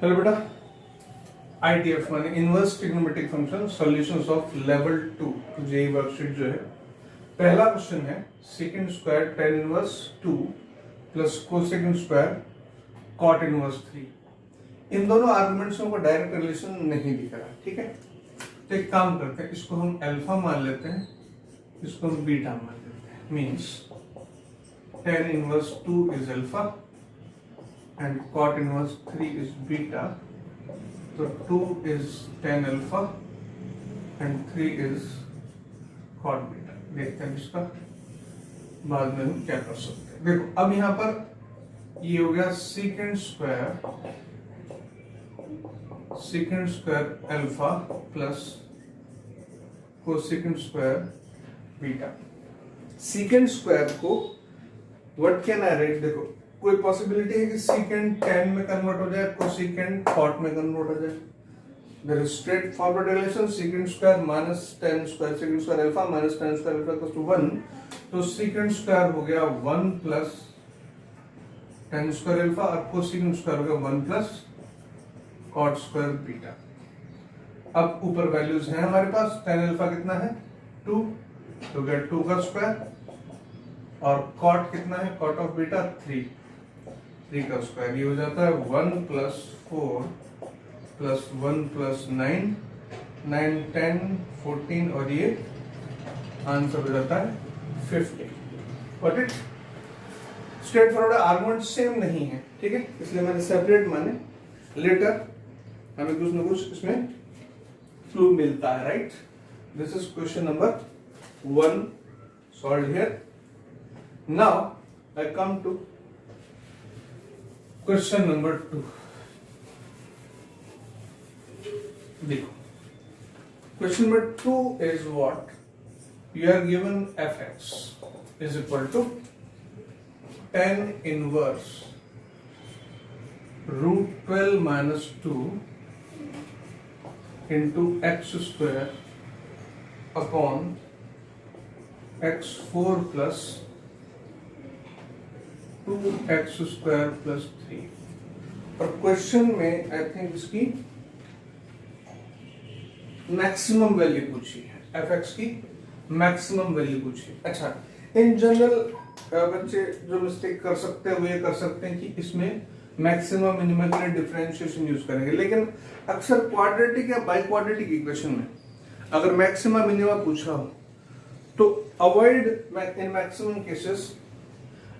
Hello बेटा, ITF माने inverse trigonometric function solutions of level 2 JEE worksheet जो है। पहला क्वेश्चन है second square tan inverse 2 plus cosecant square cot inverse 3। इन दोनों आर्गुमेंट्स को डायरेक्ट रिलेशन नहीं दिख रहा, ठीक है। तो एक काम करते हैं, इसको हम अल्फा मान लेते हैं, इसको हम बीटा मान लेते हैं। Means tan inverse 2 is alpha and cot inverse 3 is beta, so 2 is tan alpha and 3 is cot beta। देखते हैं इसका बाद में हम क्या कर सकते हैं। देखो अब यहाँ पर ये हो गया second square alpha plus cosecant square beta. Second square को व्हाट कैन आई राइट, देखो कोई पॉसिबिलिटी है कि सीकेंड tan में कन्वर्ट हो जाए, कोसेकेंड cot में कन्वर्ट हो जाए। There is straightforward relation secant square minus tan square secant square alpha minus tan square alpha equals to 1। तो सेकंड स्क्वायर हो गया 1 प्लस tan स्क्वायर अल्फा और कोसेकंड स्क्वायर हो गया 1 प्लस cot स्क्वायर बीटा। अब ऊपर values हैं हमारे पास, tan अल्फा कितना है 2, तो गया 2 का स्क्वायर, और cot कितना है cot ऑफ बीटा 3 का स्क्वायर। ये हो जाता है 1 प्लस 4 प्लस 1 प्लस 9 9 10 14 और ये आंसर हो जाता है 50। Got it? Straight forward argument same नहीं है, ठीक है, इसलिए मैंने सेपरेट माने। लेटर हमें कुछ ना कुछ इसमें क्लू मिलता है, right. This is question number 1 solve here. Now I come to question number 2। देखो question number 2 is what you are given fx is equal to tan inverse √12 minus 2 into x square upon x4 plus 2x square plus 3। और question में I think इसकी maximum value पूछी है, fx की maximum value पूछी है। अच्छा, in general बच्चे जो मिस्टेक कर सकते हैं वो ये कर सकते हैं कि इसमें मैक्सिमम मिनिमम के लिए डिफरेंशिएशन यूज करेंगे, लेकिन अक्सर क्वाड्रेटिक या बाई क्वाड्रेटिक इक्वेशन में अगर मैक्सिमम मिनिमम पूछा हो तो अवॉइड इन मैक्सिमम केसेस,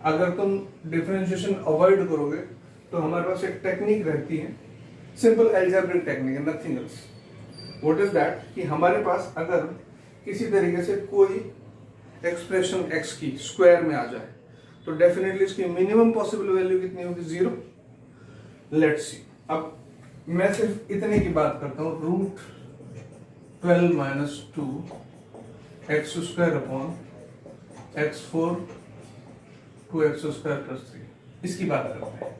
अगर तुम डिफरेंशिएशन अवॉइड करोगे तो हमारे पास एक टेक्निक रहती है, सिंपल अलजेब्रिक टेक्निक है, nothing else. What is that कि हमारे पास अगर किसी तरीके से कोई एक्सप्रेशन x की स्क्वायर में आ जाए तो डेफिनेटली इसकी मिनिमम पॉसिबल वैल्यू कितनी होगी 0। लेट्स सी, अब मैं सिर्फ इतने की बात करता हूं, √12 minus 2 x square upon x4 2x square plus 3, इसकी बात करते हैं।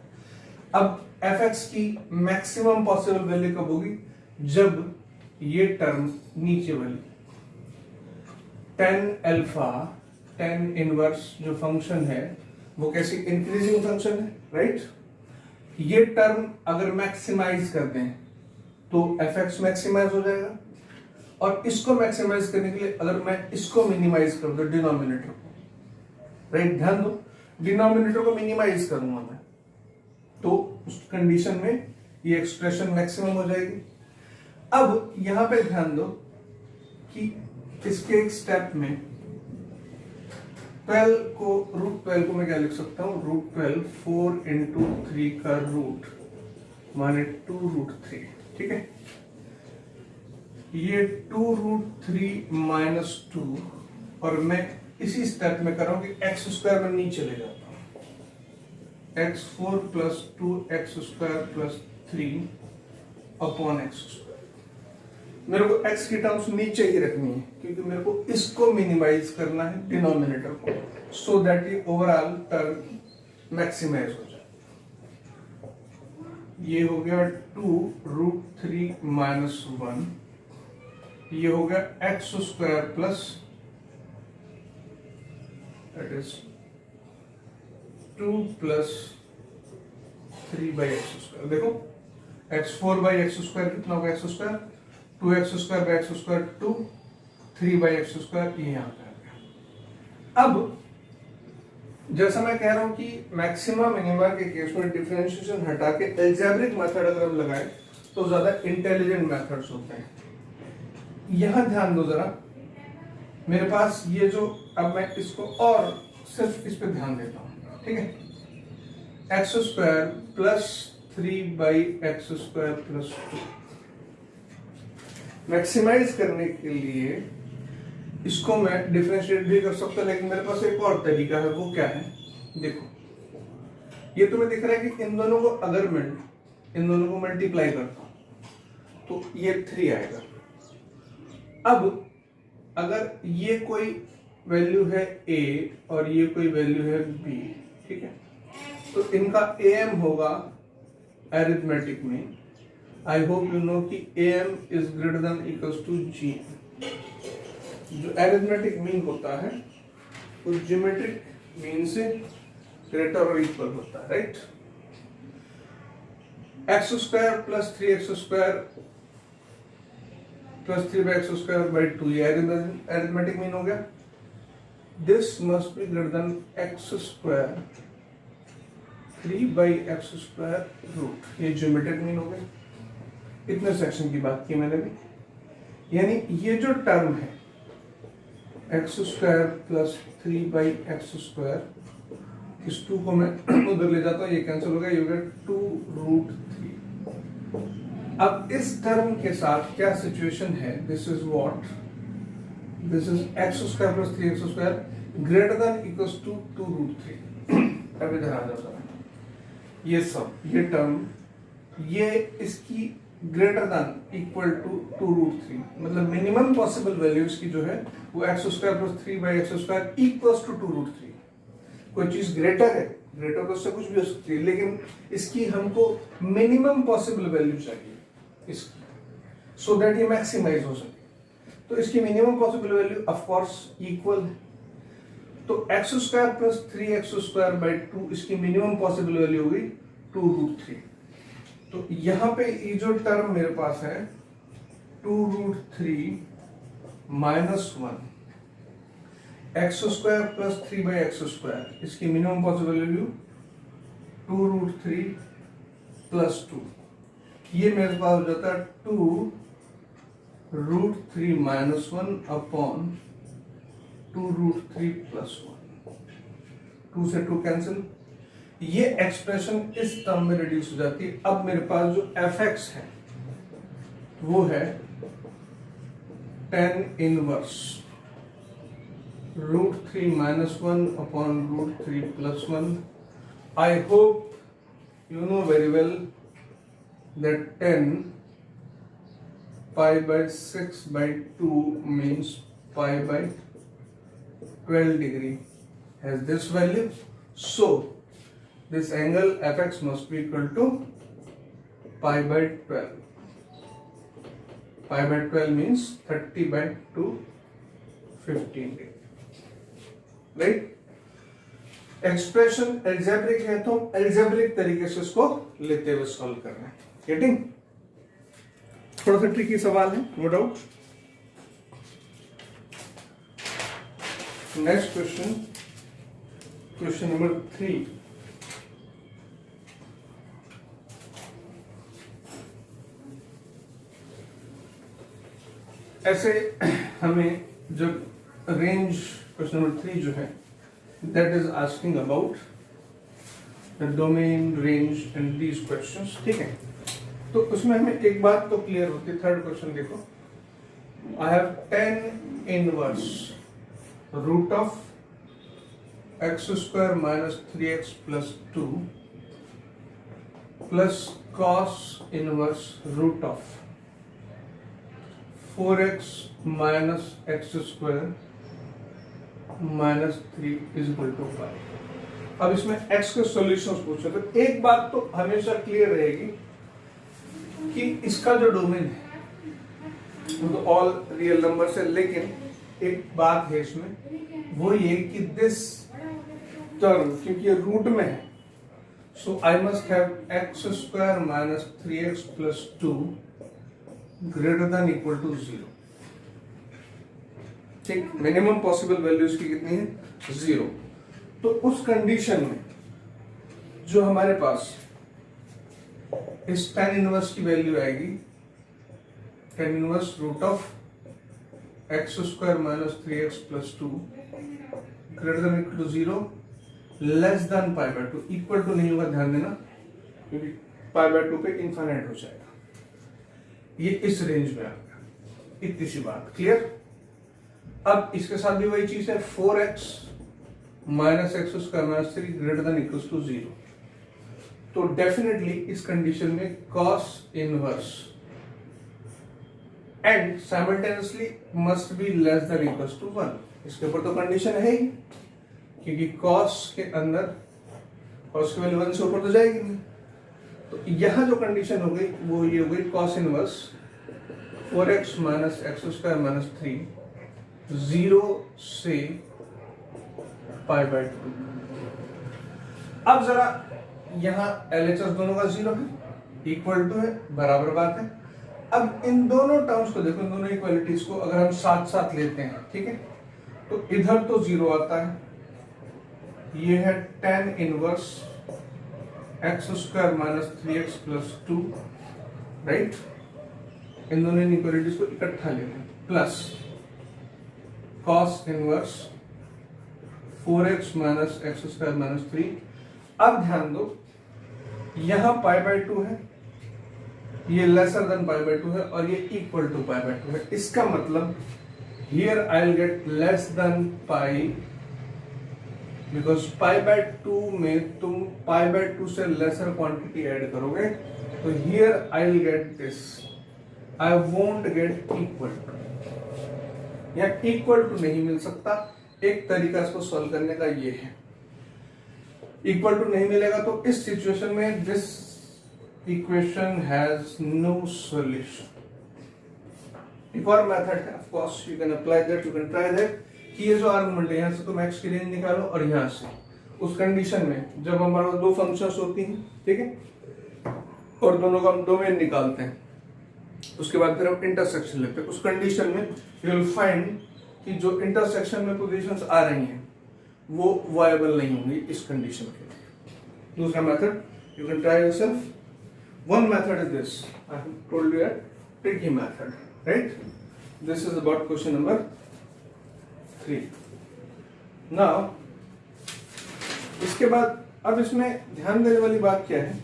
अब fx की मैक्सिमम पॉसिबल वैल्यू कब होगी, जब ये टर्म नीचे वाली tan अल्फा tan इनवर्स जो फंक्शन है वो कैसी इंक्रीजिंग फंक्शन है, राइट। ये टर्म अगर मैक्सिमाइज कर दें तो fx मैक्सिमाइज हो जाएगा, और इसको मैक्सिमाइज करने के लिए अगर मैं इसको मिनिमाइज कर दूं डिनोमिनेटर को, राइट, ध्यान दो, डिनोमिनेटर को मिनिमाइज करूंगा मैं तो उस कंडीशन में ये एक्सप्रेशन मैक्सिमम हो जाएगी। अब यहां पे ध्यान दो कि इसके एक स्टेप में 12 को √12 को मैं क्या लिख सकता हूं, √12 4 इंटू 3 का रूट माने 2√3, ठीक है। ये 2√3 माइनस 2, और मैं इसी स्टेप में कर रहा हूं कि x स्क्वायर में नीचे ले जाता हूं, x4 plus 2x square plus 3 upon x square. मेरे को x की टर्म्स नीचे ही रखनी है क्योंकि मेरे को इसको मिनिमाइज करना है डिनोमिनेटर को, सो दैट ये ओवरऑल टर्म मैक्सिमाइज हो जाए। ये हो गया 2√3 माइनस 1, ये हो गया x square plus that is 2 plus 3/x²। देखो x4 बाई एक्स स्क्वायर कितना होगा x square, 2x² by x square 2, 3 by x square, ये यहाँ पे आ गया। अब जैसा मैं कह रहा हूं कि मैक्सिमा मिनिमा के केस में डिफरेंशिएशन हटा के एल्जेब्रिक मेथड अगर हम लगाएं तो ज्यादा इंटेलिजेंट मेथड्स होते हैं। यहां ध्यान दो जरा, मेरे पास ये जो, अब मैं इसको और सिर्फ इस पे ध्यान देता हूं, ठीक है। X square plus 3 by x square plus 2 maximise करने के लिए इसको मैं डिफरेंशिएट भी कर सकता हूं, लेकिन मेरे पास एक और तरीका है। वो क्या है, देखो ये तुम्हें दिख रहा है कि इन दोनों को अगर मैं इन दोनों को मल्टीप्लाई करता हूं तो ये 3 आएगा। अब अगर ये कोई वैल्यू है a और ये कोई वैल्यू है b, ठीक है, तो इनका am होगा अरिथमेटिक में। आई होप यू नो कि am is greater than equals to gm। जो अरिथमेटिक मीन होता है वो ज्योमेट्रिक मीन से ग्रेटर और इक्वल होता है, right. X square plus 3x square plus 3 by x square by 2, ये अरिथमेटिक मीन हो गया। This must be greater than x square 3 by x square root, ये ज्योमेट्रिक मीन हो गया। इतने सेक्शन की बात की मैंने भी, यानी ये जो टर्म है x square plus 3 by x square, इस 2 को मैं उधर ले जाता हूँ, ये कैंसिल हो गया, ये हो गया 2 रूट 3। अब इस टर्म के साथ क्या सिचुएशन है, this is what, this is x square plus 3x square greater than equals to 2 root 3। अब इधर आ जाता है, ये सब ये टर्म ये इसकी greater than equal to 2 root 3, मतलब मिनिमम पॉसिबल वैल्यू इसकी जो है वो x square plus 3 by x square equals to 2 root 3। कोई चीज ग्रेटर है, ग्रेटर तो उससे कुछ भी हो सकती है, लेकिन इसकी हमको मिनिमम पॉसिबल वैल्यू चाहिए इसकी, सो दैट ये मैक्सिमाइज हो सके। तो इसकी minimum possible value of course equal है, तो x square plus 3x square by 2 इसकी मिनिमम पॉसिबल वैल्यू होगी 2 रूट 3। तो यहां पे ये जो टर्म मेरे पास है 2 root 3 minus 1 X square plus 3 by x square, इसकी minimum possible value 2 root 3 plus 2, ये मेरे पास हो जाता है 2 root 3 minus 1 upon 2 root 3 plus 1, 2 से 2 कैंसिल, ये एक्सप्रेशन इस टर्म में रिड्यूस हो जाती है। अब मेरे पास जो fx है वो है tan inverse root 3 minus 1 upon root 3 plus 1। I hope you know very well that 10 pi by 6 by 2 means pi by 12 degree has this value, so this angle fx must be equal to pi by 12. Pi by 12 means 30 by 2, 15 degree, right? Expression algebraic है तो algebraic तरीके से इसको लेते हुए solve करना है। Getting? थोड़ा सा ट्रिकी सवाल है, no doubt. Next question, question number 3। ऐसे हमें जब रेंज क्वेश्चन नंबर 3 जो है that is asking about the domain range and these questions, ठीक है। तो उसमें हमें एक बात तो क्लियर होती है। थर्ड क्वेश्चन देखो, I have tan inverse root of x square minus 3x plus 2 plus cos inverse root of 4x minus x square minus 3 is equal to 5। अब इसमें x के सॉल्यूशंस पूछे तो एक बात तो हमेशा क्लियर रहेगी कि इसका जो डोमेन है वो तो ऑल रियल नंबर्स है, लेकिन एक बात है इसमें वो ये कि दिस टर्म क्योंकि ये रूट में है, So I must have x square minus 3x plus 2 greater than equal to 0. ठीक, मिनिमम पॉसिबल वैल्यू इसकी कितनी है? 0. तो उस कंडीशन में जो हमारे पास इस tan इनवर्स की वैल्यू आएगी tan inverse root of x square minus 3x plus 2 greater than equal to 0 less than pi by 2. Equal to नहीं होगा, ध्यान देना, क्योंकि पाई बाय 2 पे इनफाइनाइट हो जाएगा. ये इस रेंज में आ गया. इतनी सी बात क्लियर. अब इसके साथ भी वही चीज है, 4x minus x square minus 3 greater than equal to 0. तो डेफिनेटली इस कंडीशन में cos inverse and simultaneously must be less than equal to 1. इसके ऊपर तो कंडीशन है ही, क्योंकि cos के अंदर cos की वैल्यू 1 से ऊपर तो जाएगी नहीं. तो यहां जो कंडीशन हो गई वो ये हो गई cos inverse 4x minus x square minus 3 0 से पाई बाय 2. अब जरा यहां LHS दोनों का 0 है, इक्वल टू है, बराबर बात है. अब इन दोनों टर्म्स को देखो, इन दोनों इक्वालिटीज को अगर हम साथ साथ लेते हैं, ठीक है, तो इधर तो 0 आता है. ये है tan inverse x square minus 3x plus 2, right. इन दोनों इक्वालिटीज को इकट्ठा लेना, plus cos inverse 4x minus x square minus 3. अब ध्यान दो, यहां पाई बाय 2 है, ये लेसर देन पाई बाय 2 है, और ये इक्वल टू पाई बाय 2 है. इसका मतलब here I will get less than pi, because pi by 2 में तुम पाई बाय 2 से लेसर क्वांटिटी ऐड करोगे, तो here I will get this. I won't get equal to. यहाँ इक्वल टू नहीं मिल सकता. एक तरीका इसको सॉल्व करने का ये है, इक्वल टू नहीं मिलेगा तो इस सिचुएशन में this equation has no solution. एक और मेथड है, of course you can apply that, you can try that, कि ये जो आर्गुमेंट है यहां से तुम एक्स की रेंज निकालो और यहां से उस कंडीशन में जब हमारे दो फंक्शंस होती हैं, ठीक है, और दोनों का हम डोमेन निकालते हैं, उसके बाद फिर हम इंटरसेक्शन लेते हैं. उस कंडीशन में यू विल फाइंड कि जो इंटरसेक्शन में पोजीशंस आ रही हैं वो वायबल नहीं होंगी इस कंडीशन के लिए. दूसरा method you can try yourself. One method is this, I have told you a tricky method, right. This is about question number 3. Now इसके बाद अब इसमें ध्यान देने वाली बात क्या है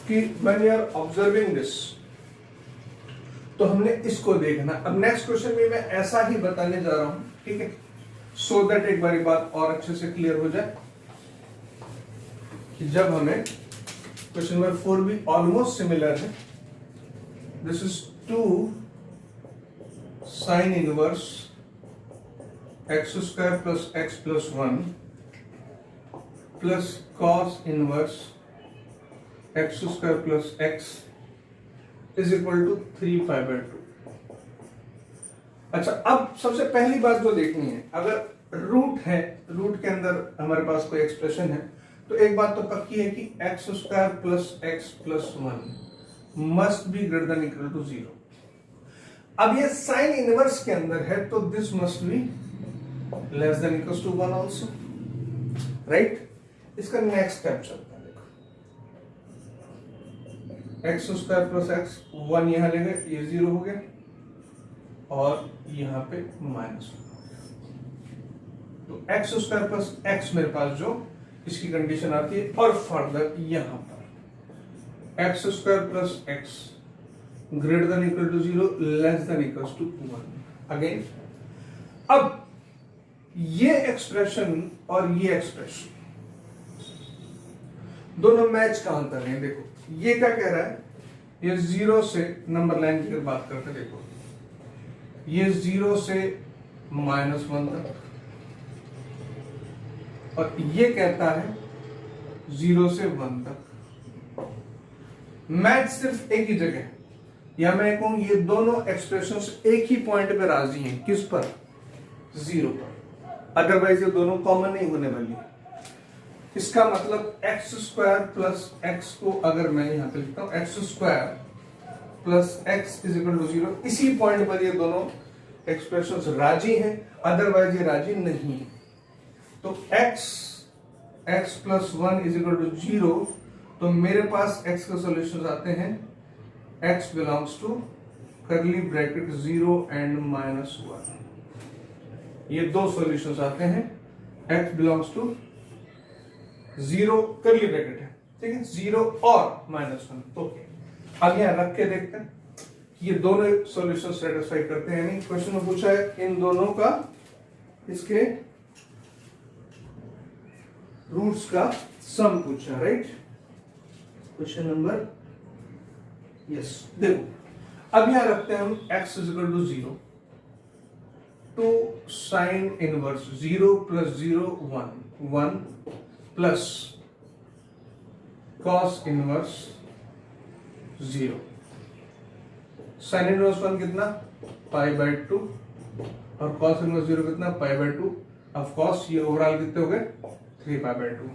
कि when you are observing this, तो हमने इसको देखना. अब नेक्स्ट क्वेश्चन में मैं ऐसा ही बताने जा रहा हूं, ठीक है, सो दैट एक बारी बात और अच्छे से क्लियर हो जाए कि जब हमें क्वेश्चन नंबर 4 भी ऑलमोस्ट सिमिलर है. This is 2 sine inverse x square plus x plus 1 plus cos inverse x square plus x is equal to 3 pi by 2. अच्छा, अब सबसे पहली बात जो देखनी है, अगर रूट है, रूट के अंदर हमारे पास कोई एक्सप्रेशन है, तो एक बात तो पक्की है कि x square plus x plus 1 must be greater than equal to 0. अब ये साइन इनवर्स के अंदर है, तो this must be less than equal to 1 also, right. इसका नेक्स्ट स्टेप चलता है, देखो, एक्स स्क्वायर प्लस एक्स 1 यहां ले गए, ये 0 हो गया, और यहां पे माइनस 1 हो गया. तो एक्स स्क्वायर प्लस एक्स मेरे पास जो इसकी कंडीशन आती है, और फर्दर यहां पर x square plus x greater than equal to 0 less than equal to 1 again. अब ये एक्सप्रेशन और ये एक्सप्रेशन दोनों मैच कहां कर रहे हैं? देखो ये क्या कह रहा है, ये 0 से नंबर लाइन की बात करते, देखो ये 0 से -1 तक, और ये कहता है 0 से 1 तक. मैच सिर्फ एक ही जगह है, या मैं कहूं ये दोनों एक्सप्रेशंस एक ही पॉइंट पे राजी हैं. किस पर? 0 पर. अदरवाइज ये दोनों कॉमन नहीं होने वाली. इसका मतलब एक्स स्क्वायर प्लस एक्स को अगर मैं यहां पे लिखता हूं x square plus x is equal to 0, इसी पॉइंट पर ये दोनों एक्सप्रेशंस राजी हैं, अदरवाइज ये राजी नहीं है। तो x plus 1 is equal to 0, तो मेरे पास x के सॉल्यूशंस आते हैं x belongs to curly bracket 0 and -1। ये दो सॉल्यूशंस आते हैं, x बिलोंग्स टू 0 करली ब्रैकेट है, ठीक है, 0 और -1। ओके, अब यहां रख के देखते हैं ये दोनों सॉल्यूशन सेटिस्फाई करते हैं नहीं। क्वेश्चन में पूछा है इन दोनों का, इसके रूट्स का सम पूछा, राइट। क्वेश्चन नंबर, यस, देखो अब यहां रखते हैं हम x इज इक्वल टू 0, तो sine inverse 0 plus 0 1 plus cos inverse 0। Sine inverse 1 कितना, π/2, और कॉस इनवर्स 0 कितना, π/2। ऑफ कोर्स ये ओवरऑल कितने हो गए, 3π/2।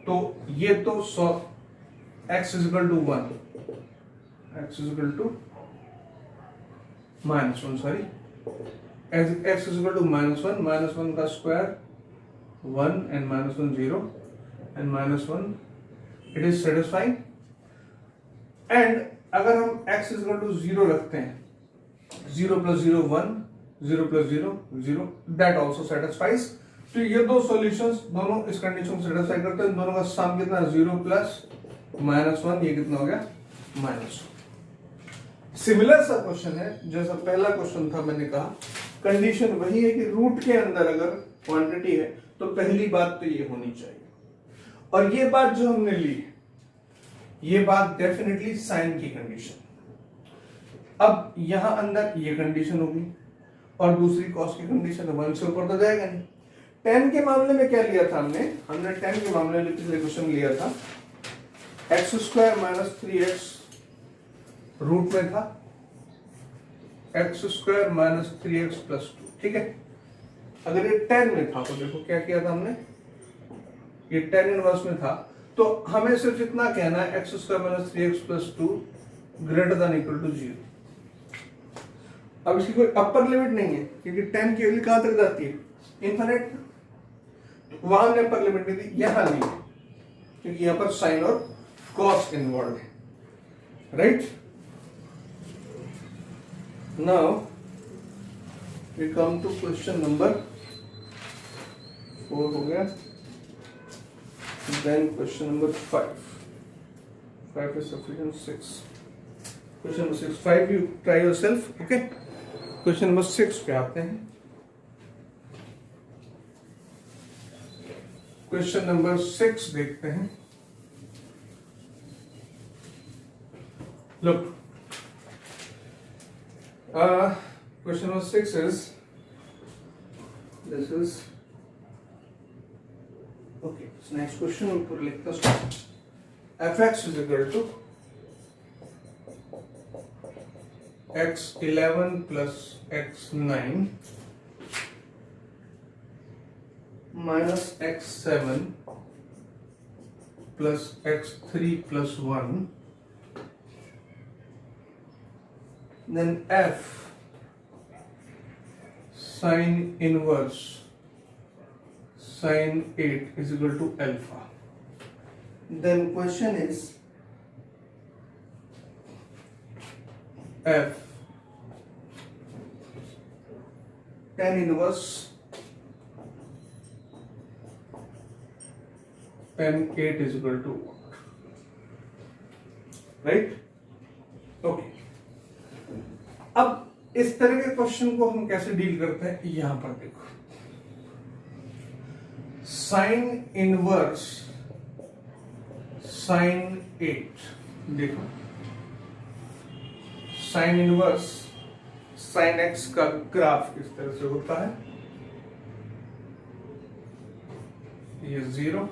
तो ये तो x is equal to 1, x is equal to -1, sorry, x is equal to -1 का square 1 and -1 0 and -1, it is satisfying. And अगर हम x इज इक्वल टू 0 रखते हैं, 0 plus 0 1, 0 plus 0 0, that also satisfies. तो ये दो सॉल्यूशंस दोनों इस कंडीशन को सेटिस्फाई करते हैं। दोनों का सम कितना, 0 प्लस -1, ये कितना हो गया, -1। सिमिलर सा क्वेश्चन है जैसा पहला क्वेश्चन था, मैंने कहा कंडीशन वही है कि रूट के अंदर अगर क्वांटिटी है तो पहली बात तो ये होनी चाहिए, और ये बात जो हमने ली, ये बात डेफिनेटली साइन की कंडीशन। अब यहां अंदर ये कंडीशन होगी और दूसरी कॉस की कंडीशन है, 1 से ऊपर तो जाएगा नहीं। 10 के मामले में क्या लिया था हमने 10 के मामले में पिछले क्वेश्चन लिया था x square minus 3x root में था, x square minus 3x plus 2, ठीक है। अगर ये 10 में था तो देखो क्या किया था हमने, ये 10 इनवर्स में था, तो हमें सिर्फ इतना कहना है x square minus 3x plus 2 greater than equal to 0। अब इसकी कोई अपर लिमिट नहीं है क्योंकि 10 की वैल्यू कहां तक जाती है, इनफिनिट। वहां हमने अपर लिमिट नहीं दी, यहां ली क्योंकि यहां पर साइन और कॉस इन्वॉल्व है, right. Now we come to question number 4 हो गया, then question number 5 is sufficient, 6 question number 6, 5 you try yourself, okay। question number 6 पे आते हैं। question number 6 देखते हैं। look, question number 6 is, this is okay, so next question ऊपर लिखता हूँ, fx is equal to x11 plus x9 minus x7 plus x3 plus 1, then f sin inverse sin 8 is equal to alpha. Then question is f tan inverse tan 8 is equal to what? Right? Okay. अब इस तरह के question को हम कैसे deal करते हैं, यहां पर देखो, साइन इनवर्स साइन 8, देखो साइन इनवर्स साइन एक्स का ग्राफ किस तरह से होता है, ये 0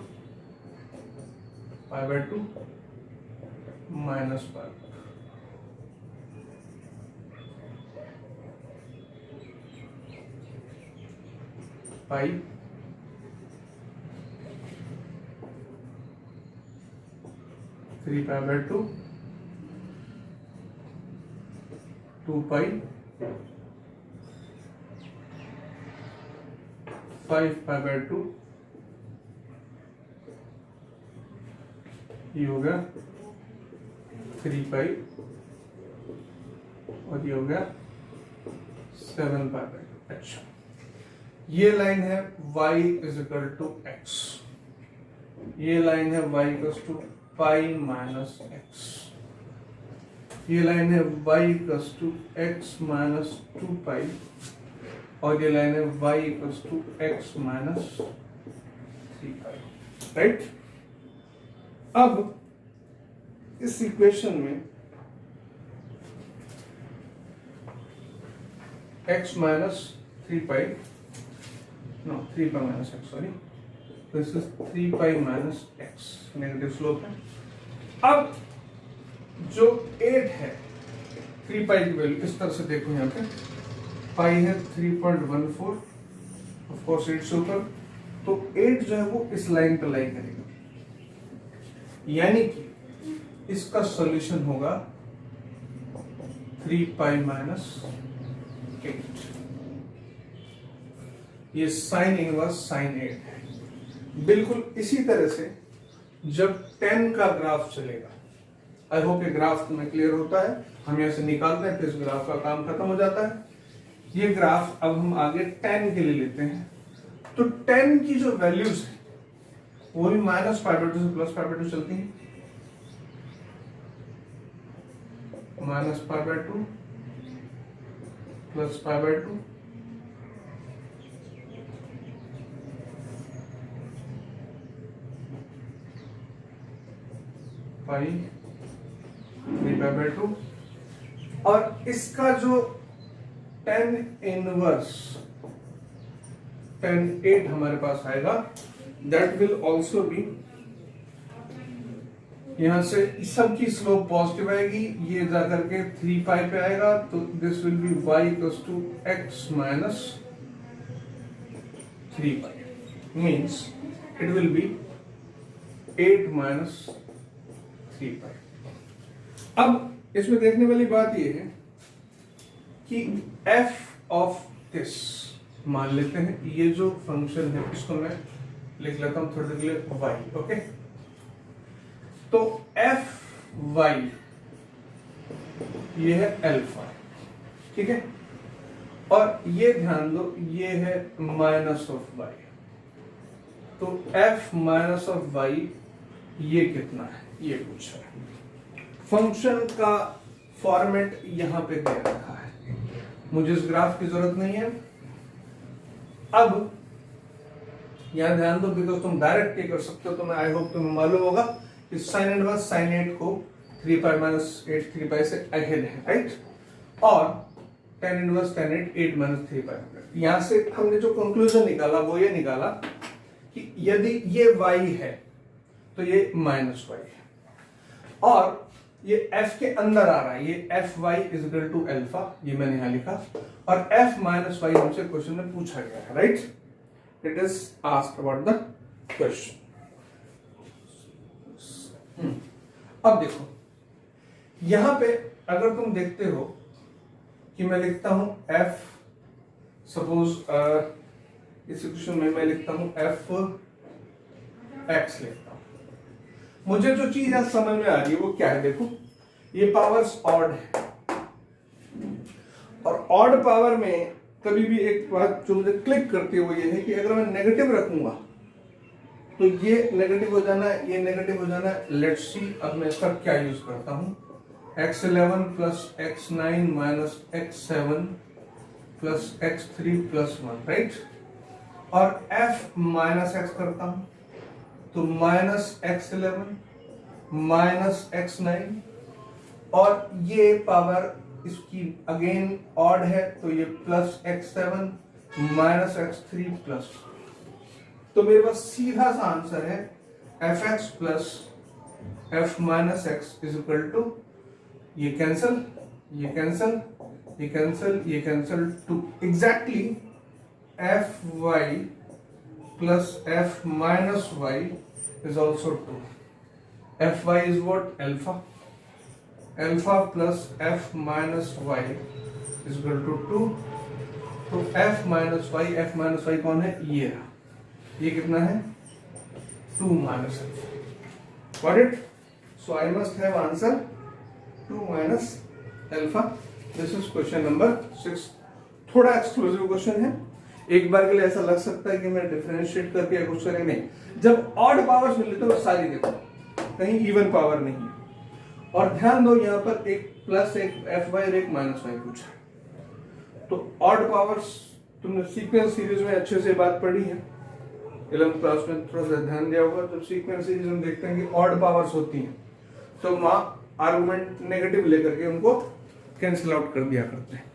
π/2 माइनस π/2, पाई 3π/2, 2π, 5π/2, ये हो गया 3π और ये हो गया 7π/2। अच्छा, ये लाइन है y is equal to x, ये लाइन है y equal to pi minus x, ये लाइन है y equal to x minus 2π और ये लाइन है y equal to x minus 3π, right. अब इस इक्वेशन में x minus 3π, no 3π minus x, sorry, this is 3π minus x, negative slope है। अब जो 8 है 3π की वैल्यू इस तरह से देखो, यहाँ पे पाई है 3.14, ऑफ कोर्स 8 से ऊपर, तो 8 जो है वो इस लाइन पे लाई करेगा, यानी कि इसका सॉल्यूशन होगा 3π माइनस 8। ये साइन इनवर्स साइन 8 है। बिल्कुल इसी तरह से जब 10 का ग्राफ चलेगा, आई होप ये ग्राफ तुम्हें क्लियर होता है, हम यहां से निकालते हैं, फिर इस ग्राफ का काम खत्म हो जाता है। ये ग्राफ अब हम आगे 10 के लिए लेते हैं, तो 10 की जो वैल्यूज है वो भी -π/2 से +π/2 चलती है, -π/2 +π/2 पाई 3π/2, और इसका जो tan इनवर्स tan 8 हमारे पास आएगा, दैट विल ऑल्सो बी, यहां से सब की स्लोप पॉजिटिव आएगी, ये जाकर के 3π पे आएगा, तो this will be y equals to x minus 3π, means it will be 8 minus 3π। अब इसमें देखने वाली बात यह है कि f ऑफ दिस, मान लेते हैं ये जो फंक्शन है इसको मैं लिख लेता हूं थोड़ी देर के लिए y, ओके। तो एफ वाई ये है अल्फा, ठीक है, और ये ध्यान दो ये है माइनस ऑफ वाई, तो एफ माइनस ऑफ वाई ये कितना है ये पूछा है। फंक्शन का फॉर्मेट यहां पे दे रखा है, मुझे इस ग्राफ की जरूरत नहीं है। अब यहां ध्यान दो, बिकॉज तुम डायरेक्ट ये कर सकते हो, तो मैं आई होप तुम्हें मालूम होगा कि साइन इनवर्स साइन 8 को 3π माइनस 8 3π से अहेड है, राइट, और tan इनवर्स tan 8 8 माइनस 3π। यहां से हमने जो कंक्लूजन निकाला वो ये निकाला कि यदि ये y है तो ये माइनस y है, और ये f के अंदर आ रहा है, ये f y is equal to alpha, ये मैंने यहां लिखा, और f माइनस वाई हमसे क्वेश्चन में पूछा गया है, right, it is asked about the question. अब देखो यहां पे अगर तुम देखते हो कि मैं लिखता हूं f, सपोज इस इक्वेशन में मैं लिखता हूं f x लिखता हूं, मुझे जो चीज आज समझ में आ रही है वो क्या है, देखो ये पावर्स ऑड है, और ऑड पावर में कभी भी एक बात जो मुझे क्लिक करती है वो ये है कि अगर मैं नेगेटिव रखूंगा तो ये नेगेटिव हो जाना है, ये नेगेटिव हो जाना है। लेट्स सी अब मैं इसका क्या यूज करता हूं, x11 plus x9 minus x7 plus x3 plus 1, right, और f माइनस x करता हूं, तो माइनस x11 माइनस x9, और ये पावर इसकी अगेन ऑड है तो ये plus x7 minus x3 plus, तो मेरे पास सीधा सा आंसर है fx plus f minus x is equal to, ये कैंसल, ये कैंसल, ये कैंसल, ये cancel, to exactly f y plus f minus y is also 2, f y is what alpha, alpha plus f minus y is equal to 2। तो F minus Y कौन है, ये कितना है 2 minus alpha. Got it? So I must have answer 2 minus alpha. This is question number 6। थोड़ा exclusive question है, एक बार के लिए ऐसा लग सकता है कि मैं डिफरेंशिएट करके कुछ करें, नहीं। जब ऑड पावर्स मिले तो सारी देखो, कहीं इवन पावर नहीं है। और ध्यान दो यहाँ पर एक प्लस एक एफ वाई और एक माइनस वाई पूछा है। तो ऑड पावर्स तुमने सीक्वेंस सीरीज में अच्छे से बात पढ़ी है, 11th क्लास में थोड़ा सा ध्यान दिया होगा। जब सीक्वेंस सीरीज हम देखते हैं कि ऑड पावर्स होती हैं तो वहां आर्गुमेंट नेगेटिव लेकर के उनको कैंसिल आउट कर दिया करते हैं।